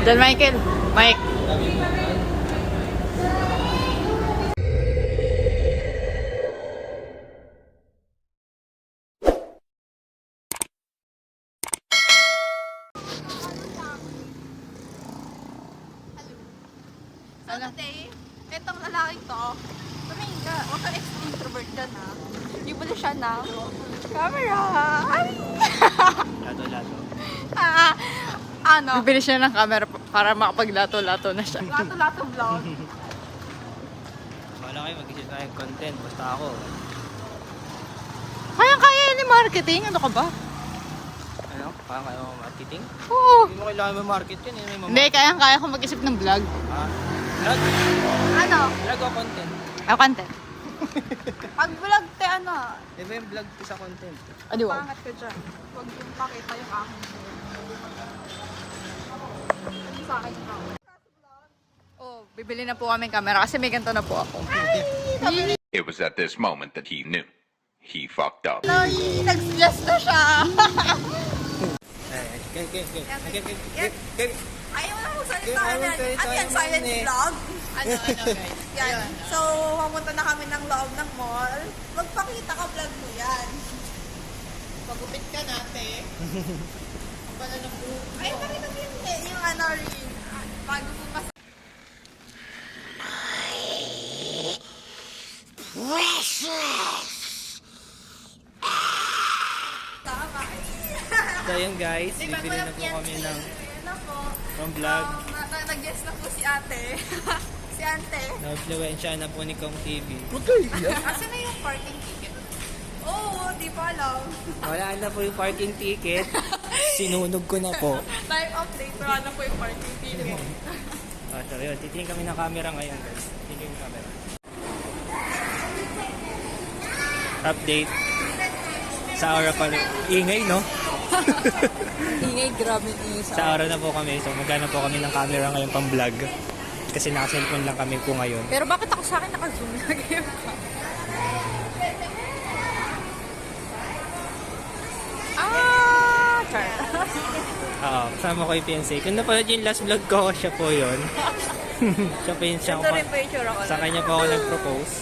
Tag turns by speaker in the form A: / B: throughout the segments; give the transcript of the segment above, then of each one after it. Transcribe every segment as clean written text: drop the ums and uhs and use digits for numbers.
A: John Michael. Mike.
B: So today, itong lalaking to, tumingin ka, huwag ka introvert ka na. Ibuli siya ng camera. Ay!
C: Lato-lato.
B: Ano?
A: Bibili siya ng camera para makapaglato-lato na siya.
B: Lato-lato vlog.
C: Wala kayo, mag-isip tayo ng content. Basta ako.
A: Kaya ni marketing. Ano ka ba?
C: Ano? Parang kayo marketing?
A: Oo.
C: Hindi mo kailangan may market yun. May
A: Hindi, kaya ko mag-isip ng vlog.
C: Ha? Vlog?
B: Ano?
C: Vlog o content?
A: Content.
B: Pag vlog te ano,
C: Di ba yung vlog sa content?
A: Adi wow.
B: pangat ka dyan. Huwag yung pakita yung akin. Yung sa akin yung akin.
A: Oh, bibili na po kami camera kasi may ganito na po ako.
D: It was at this moment that he knew. He fucked up.
A: Ay, nag-suggest na siya.
B: Ayaw na magsalita
C: Ayaw
B: na.
C: magsalita
B: Ano yan?
C: naman
B: Silent
C: eh.
B: vlog?
A: Ano guys?
B: Yan. So, pumunta na kami ng loob ng mall. Magpakita ka vlog mo yan.
A: Pagupit ka natin. Ang bala ng buhok.
B: Ay, pakita mo yung ano rin. Bago po mas... Tama.
C: So yun guys, bibili na po kami ng vlog.
B: Nag-guess na po si ate. Si ante.
C: Na-influensya na po ni Kong TV.
B: Asa na yung parking ticket? Oo, di pa alam.
C: Wala na po yung parking ticket. Sinunog ko na po.
B: Time update, wala na po yung parking ticket.
C: So yun, titingin kami ng camera ngayon guys. Titingin yung camera. Update. Sa Aura pa rin. Ingay no?
A: Ingay, grabe ingay
C: Sa Aura na po kami. So magana po kami ng camera ngayon pang vlog. Kasi naka-cellphone lang kami po ngayon.
A: Pero bakit ako sa akin naka-zoom lagi yung
B: Char.
C: Oo, kasama ko yung fiancé. Kung napanood yung last vlog ko, siya po yun. Siya po yung
B: Ito rin po yung tsura ko.
C: sa kanya po ako nag-propose.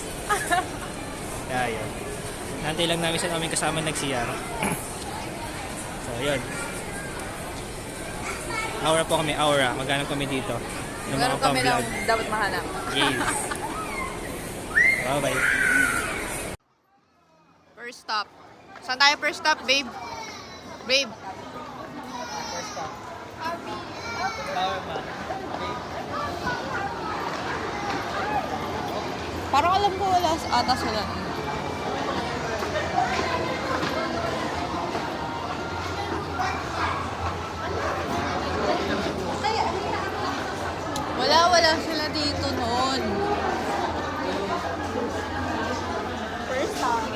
C: Kaya yun. Nantay lang namin sa aming kasama nag-CR. So, yun. Aura po kami, Aura. Maghanap kami dito. Ng mga
A: Meron kami lang
C: pang-vlog.
A: dapat mahanap.
C: Yes. Bye-bye.
A: First stop. Saan tayo first stop, babe? Babe. Parang alam ko wala ata sila. Wala sila dito noon.
B: First time.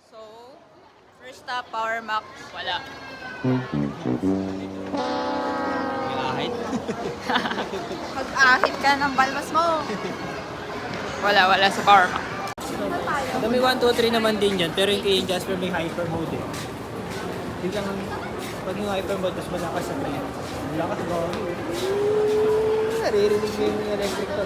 A: So, first stop, Power Mac. Wala.
C: May ahit.
B: Mag-ahit ka ng balbas mo.
A: Wala sa Power Mac.
C: Kami 1, 2, 3 naman din yan. Pero yung kay Jasper may hyper mode eh. Biglang pag yung hyper mode, mas malakas sa train. Malakas ba ako? Naririnig mo yung electric to.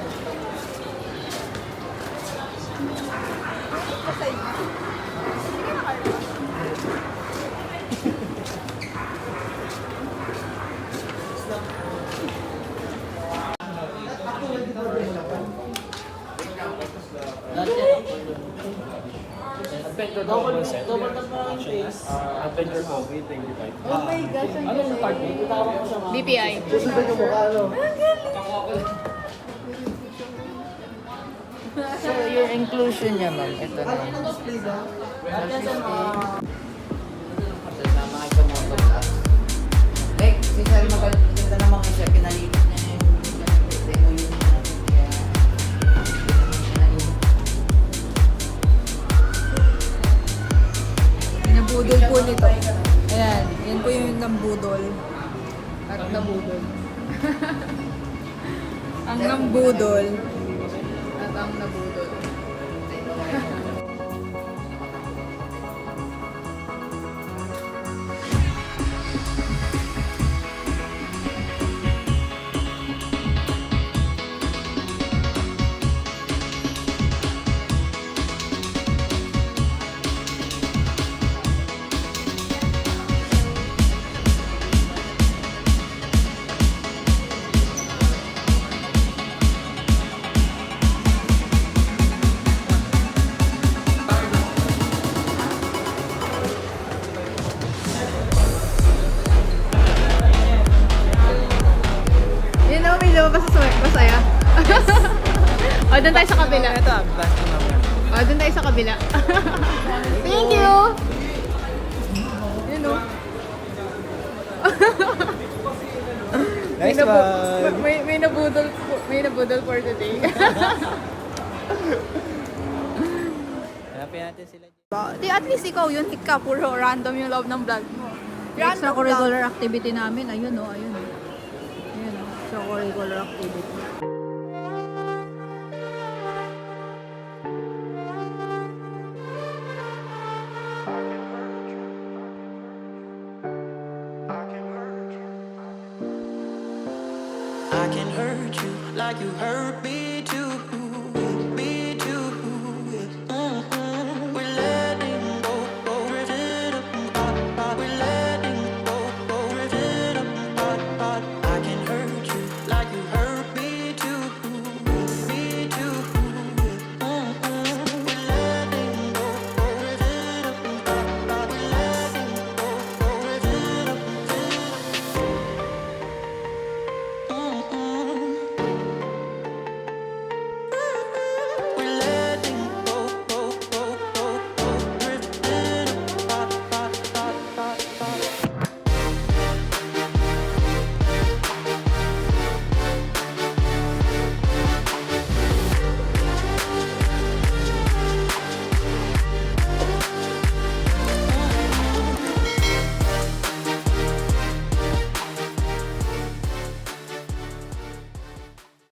C: Adventure po po set. Adventure po. Oh my gosh. Anong card mo?
A: BPI.
E: So, yung inclusion niya, ma'am, ito na. Kasama kayo sa motor class. Like, si Sir maganda naman siya, pinalipat niya yung demo yun natin. Kaya,
A: Nabudol po nito. Ayan, yan po yung nambudol. At nabudol. Ang nambudol. At ang nabudol.
B: mo ba masaya? O, doon tayo sa kabila.
C: Ito, basta mamaya.
B: O, doon tayo sa kabila. Thank you! Yun o.
C: Nice one.
B: May nabudol for today.
C: Hanapin natin sila.
B: Di at least ikaw yun, ikaw puro random yung love ng vlog mo.
A: Extracurricular activity namin, ayun o, ayun o. Ayun o, extracurricular activity.
F: I can hurt you like you hurt me.